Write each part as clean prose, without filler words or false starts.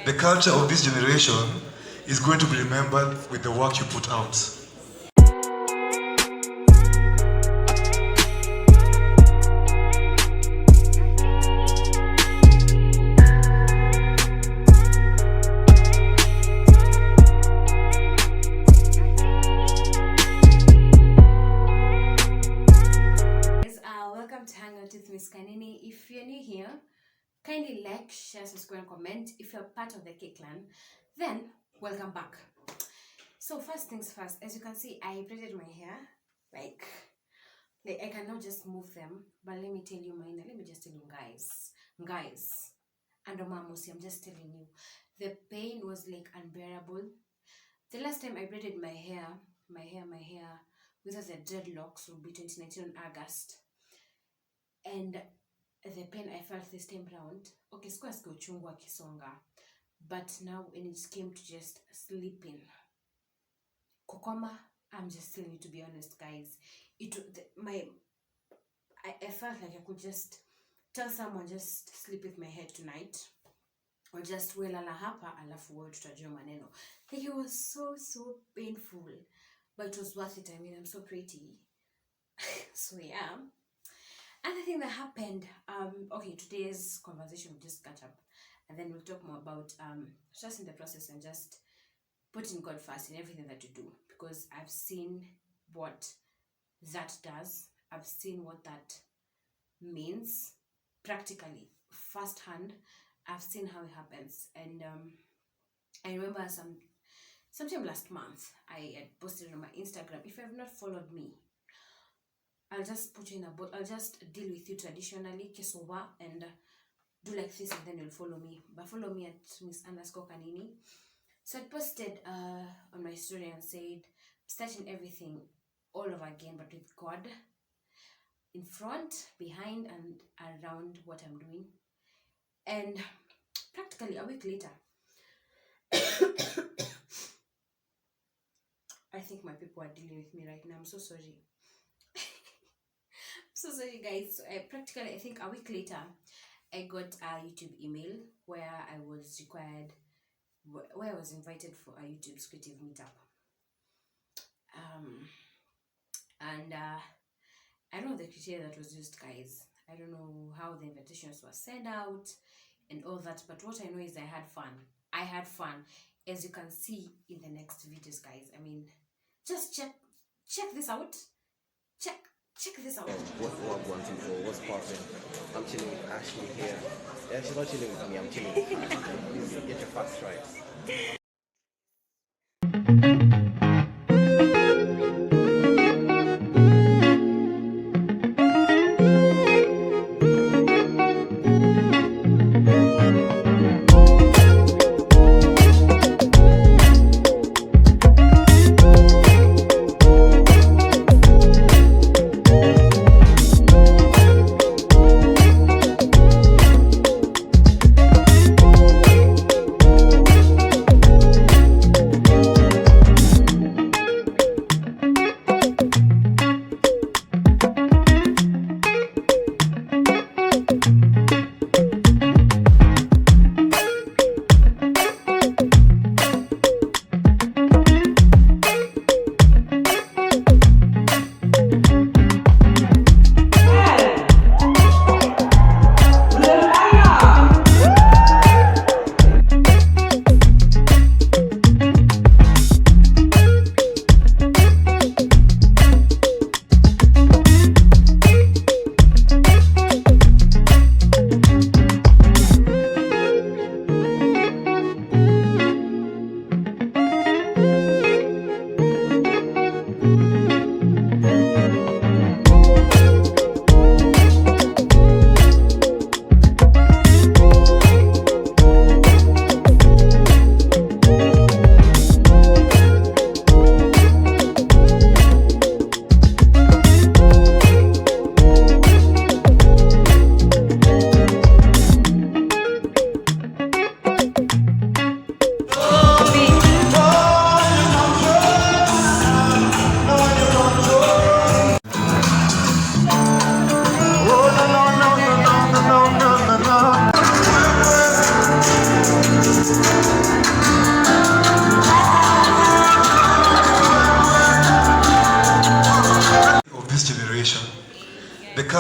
The culture of this generation is going to be remembered with the work you put out. Welcome to Hang Out with Miss Kanini. If you're new here, kindly like, share, subscribe, and comment. If you're part of the K clan, then welcome back. So first things first, as you can see, I braided my hair like I cannot just move them. But let me tell you, let me just tell you, guys, and Omamusi, I'm just telling you, the pain was like unbearable. The last time I braided my hair without the dreadlocks would be 2019 on August. And the pain I felt this time round, okay, sikuwa uchungu kisonga, but now when it came to just sleeping, kokoma, I'm just telling you, to be honest, guys, I felt like I could just tell someone, just sleep with my head tonight, or just welala hapa alafu wewe tutajua maneno. Like, it was so painful, but it was worth it. I mean, I'm so pretty. So yeah. Another thing that happened, okay, today's conversation will just catch up, and then we'll talk more about just in the process and just putting God first in everything that you do, because I've seen what that does. I've seen what that means practically, firsthand. I've seen how it happens, and I remember sometime last month I had posted on my Instagram. If you have not followed me, I'll just put you in a boat. I'll just deal with you traditionally, kesowa, and do like this, and then you'll follow me. But follow me at Miss_Kanini. So I posted on my story and said, starting everything all over again, but with God in front, behind, and around what I'm doing. And practically a week later, I think my people are dealing with me right now. I'm so sorry. So sorry, guys. So practically, I think a week later, I got a YouTube email where I was invited for a YouTube creative meetup. And I don't know the criteria that was used, guys. I don't know how the invitations were sent out and all that, but what I know is I had fun, as you can see in the next videos, guys. I mean, just check this out. Check this out. What I'm wanting for, what's popping? I'm chilling with Ashley here. Yeah, she's not chilling with me, I'm chilling with Ashley. Please get your facts right.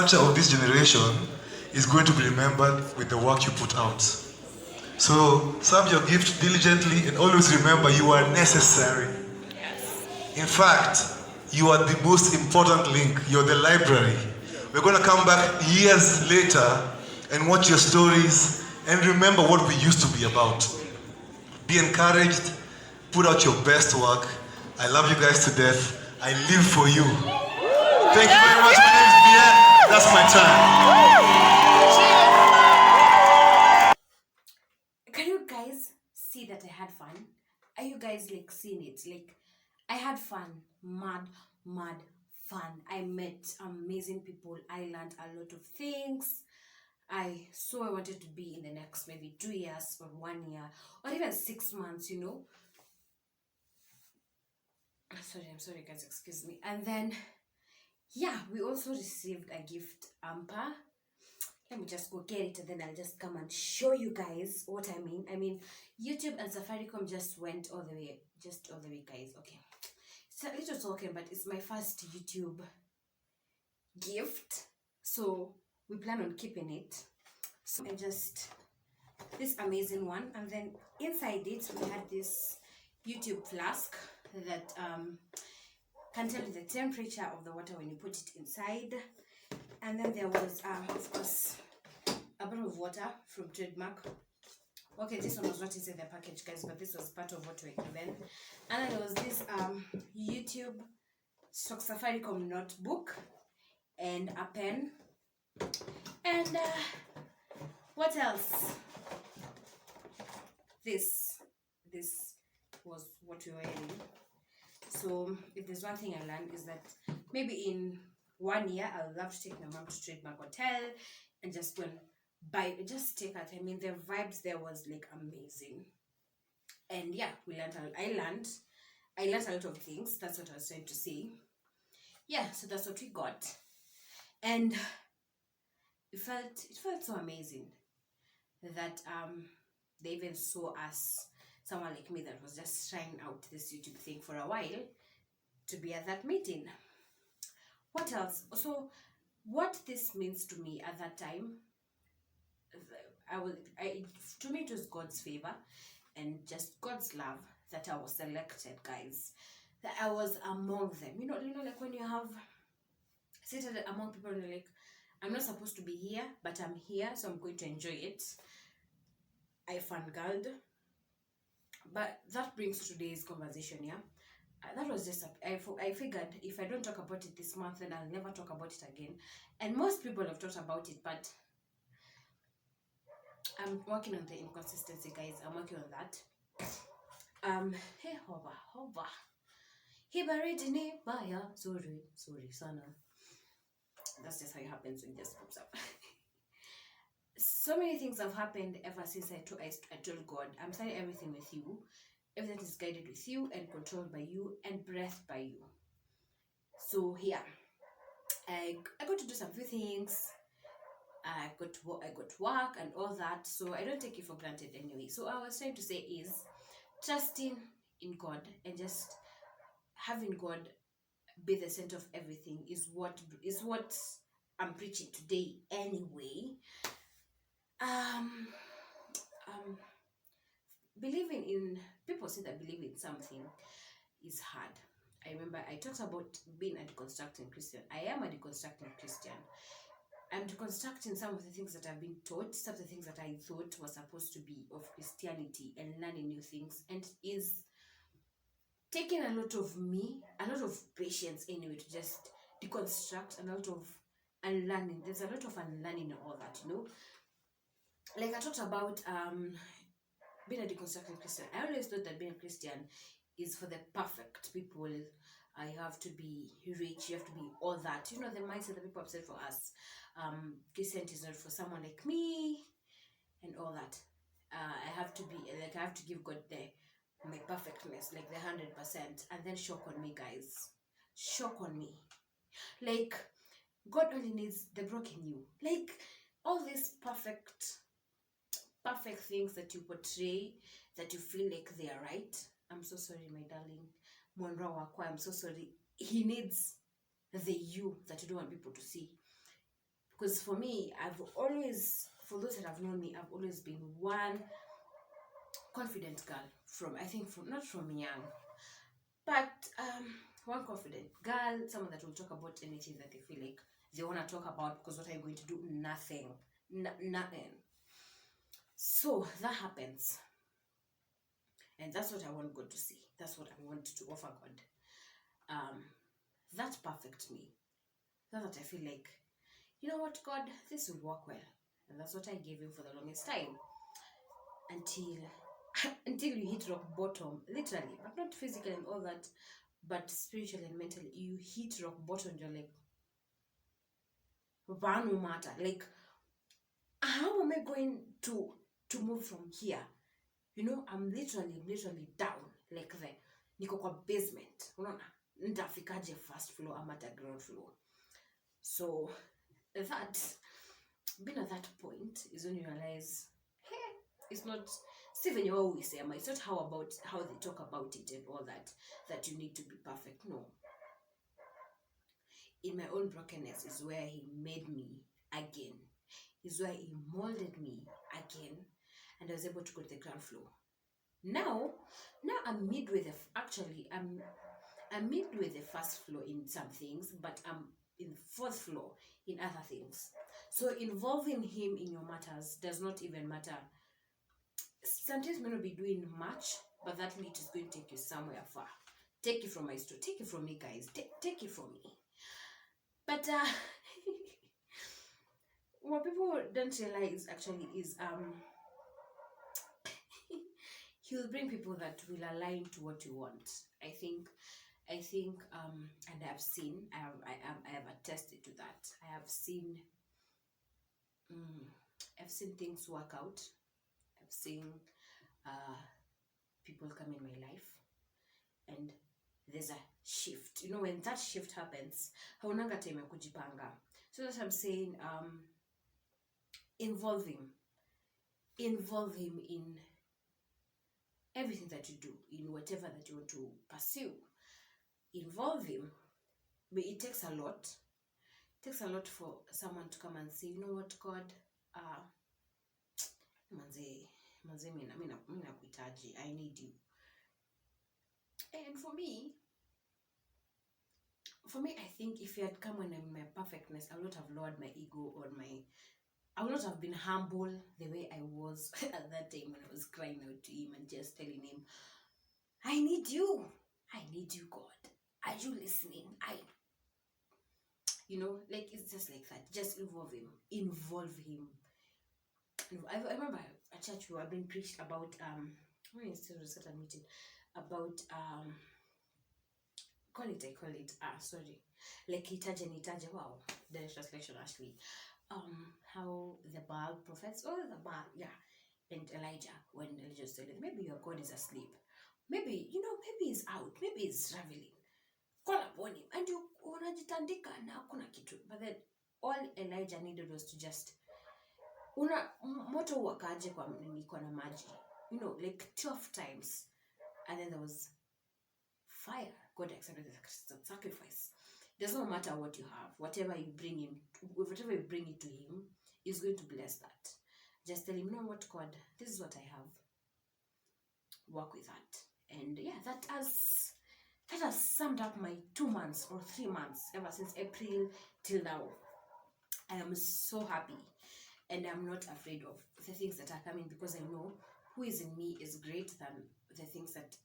culture of this generation is going to be remembered with the work you put out. So serve your gift diligently and always remember you are necessary. In fact, you are the most important link. You're the library. We're going to come back years later and watch your stories and remember what we used to be about. Be encouraged. Put out your best work. I love you guys to death. I live for you. Thank you very much. My name is Bien. That's my time. Can you guys see that I had fun? Are you guys like seeing it? Like, I had fun. Mad fun. I met amazing people. I learned a lot of things. I wanted to be in the next maybe 2 years or 1 year or even 6 months, you know. I'm sorry guys, excuse me. And then yeah, we also received a gift hamper. Let me just go get it and then I'll just come and show you guys what I mean. I mean, YouTube and Safaricom just went all the way, guys. Okay, it's a little talking, but it's my first YouTube gift, so we plan on keeping it. So I just, this amazing one, and then inside it we had this YouTube flask that can tell you the temperature of the water when you put it inside. And then there was of course a bottle of water from Trademark. Okay, this one was not inside the package, guys, but this was part of what we were given. And then there was this YouTube Safaricom notebook and a pen. And what else? This was what we were wearing. So if there's one thing I learned is that maybe in 1 year I would love to take my mom to Trademark Hotel and just go and buy, just take her. I mean, the vibes there was like amazing. And yeah, I learned a lot of things. That's what I was trying to say. Yeah, so that's what we got. And it felt so amazing that they even saw us, someone like me that was just trying out this YouTube thing for a while, to be at that meeting. What else? So what this means to me at that time, to me it was God's favor and just God's love that I was selected, guys, that I was among them. You know, like when you have seated among people and you're like, I'm not supposed to be here, but I'm here, so I'm going to enjoy it. I fangirled. But that brings today's conversation, yeah? That was just, I figured if I don't talk about it this month, then I'll never talk about it again. And most people have talked about it, but I'm working on the inconsistency, guys. I'm working on that. Hey, hoba. Hibaridini baya. Sorry, sana. That's just how it happens when it just pops up. So many things have happened ever since I told God, I'm starting everything with you. Everything is guided with you and controlled by you and breathed by you. So yeah, I got to do some few things. I got work and all that. So I don't take it for granted anyway. So what I was trying to say is trusting in God and just having God be the center of everything is what I'm preaching today anyway. Believing in, people say that believing in something is hard. I remember I talked about being a deconstructing Christian. I am a deconstructing Christian. I'm deconstructing some of the things that I've been taught, some of the things that I thought were supposed to be of Christianity, and learning new things, and is taking a lot of patience anyway to just deconstruct, a lot of unlearning. There's a lot of unlearning and all that, you know. Like I talked about being a deconstructing Christian. I always thought that being a Christian is for the perfect people. You have to be rich, you have to be all that. You know, the mindset that people have said for us. Christianity is not for someone like me and all that. I have to give God my perfectness, like the 100%, and then shock on me, guys. Shock on me. Like, God only needs the broken you. Like, all these perfect things that you portray, that you feel like they are right. I'm so sorry, my darling. Monroe Wakwa, I'm so sorry. He needs the you that you don't want people to see. Because for me, for those that have known me, I've always been one confident girl not from young, but one confident girl, someone that will talk about anything that they feel like they want to talk about, because what are you going to do? Nothing. Nothing. So that happens. And that's what I want God to see. That's what I want to offer God. That perfect me. That's what I feel like, you know what, God, this will work well. And that's what I gave him for the longest time. Until you hit rock bottom, literally, but not physically and all that, but spiritually and mentally. You hit rock bottom, you're like, no matter. Like, how am I going to move from here? You know, I'm literally down. Like niko kwa basement. Unaona? Nitafikaje first floor ama at ground floor. So that being at that point is when you realize, hey, it's not Stephen, you always say, it's not how they talk about it and all that you need to be perfect. No. In my own brokenness is where he made me again. Is where he molded me again, and I was able to go to the ground floor. Now I'm midway I'm midway the first floor in some things, but I'm in the fourth floor in other things. So involving him in your matters does not even matter. Sometimes you may not be doing much, but that lead is going to take you somewhere far. Take it from my story. Take it from me, guys. Take it from me. But what people don't realize actually is he'll bring people that will align to what you want. I think and I've seen, I have attested to that. I have seen things work out. I've seen people come in my life, and there's a shift. You know, when that shift happens, haunanga time ya kujipanga. So that's what I'm saying. Involve him in everything that you do, in whatever that you want to pursue. Involve him. But it takes a lot. It takes a lot for someone to come and say, you know what, God, I need you. And for me, I think if he had come when I'm in my perfectness, I would not have lowered my ego, or I would not have been humble the way I was at that time when I was crying out to him and just telling him, I need you. I need you, God. Are you listening? Like, it's just like that. Just involve him. I remember at church we were being preached about when I still was at a meeting about like itaje, wow, the translation actually, how the Baal prophets, and Elijah, when Elijah said, maybe your God is asleep, maybe he's out, maybe he's traveling, call upon him, and you unajitandika na hakuna kitu. But then all Elijah needed was to just moto wakaje kwa niko na maji, like 12 times, and then there was fire. God accepted the sacrifice. It does not matter what you have, whatever you bring it to him, is going to bless that. Just tell him, you know what, God, this is what I have. Work with that. And yeah, that has summed up my 2 months or 3 months, ever since April till now. I am so happy, and I'm not afraid of the things that are coming, because I know who is in me is greater than the things that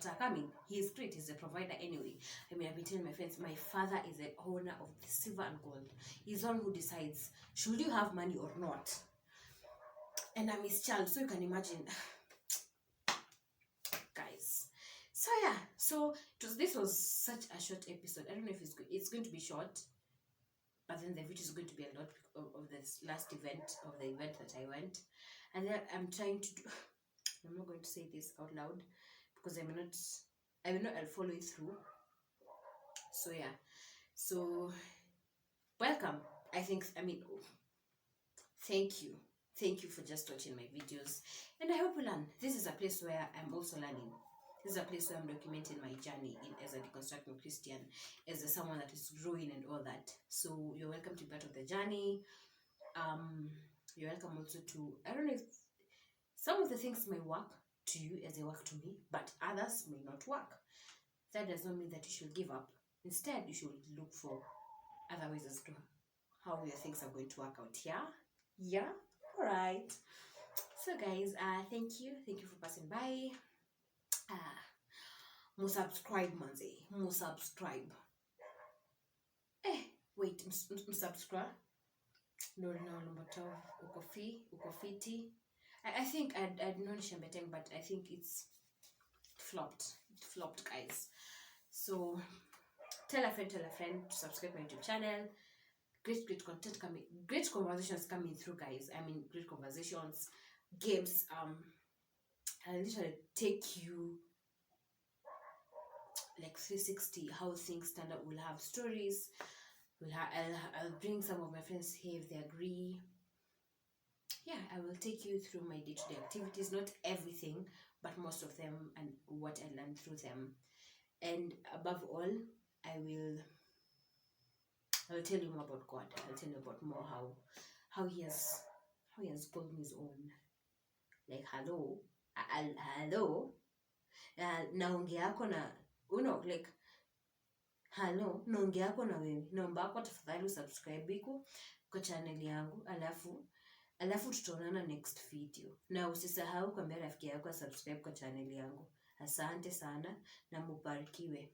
are coming. He is great. He's a provider anyway. I've been telling my friends, my father is the owner of the silver and gold. He's the one who decides, should you have money or not? And I'm his child, so you can imagine. Guys. So yeah, this was such a short episode. I don't know if it's going to be short, but then the video is going to be a lot of this last event, of the event that I went. And then I'm trying to do, I'm not going to say this out loud, because I will not follow it through. So yeah, so welcome. Thank you for just watching my videos, and I hope you learn. This is a place where I'm also learning. This is a place where I'm documenting my journey as a deconstructing Christian, as someone that is growing and all that. So you're welcome to be part of the journey. You're welcome also to, I don't know if some of the things may work to you as they work to me, but others may not work. That does not mean that you should give up. Instead, you should look for other ways as to how your things are going to work out. Yeah, all right. So guys, thank you for passing by. More subscribe manze, more subscribe. Wait, subscribe. No, uko fiti. I think I'd known Shembeteng, but I think it's flopped. It flopped, guys. So tell a friend to subscribe to my YouTube channel. Great content coming, great conversations coming through, guys. I mean, great conversations, games. I'll literally take you like 360 how things stand out. We'll have stories. I'll bring some of my friends here if they agree. Yeah, I will take you through my day-to-day activities, not everything, but most of them, and what I learned through them. And above all, I'll tell you more about God. I'll tell you about more how he has called me his own. Like hello, naongea yako na like hello, naongea yako na wewe. Naomba yako tafadhali subscribe kwa channel yangu, alafu tutaonana next video. Na usisahau kuambia rafiki yako subscribe kwa channel yangu. Asante sana na mubarikiwe.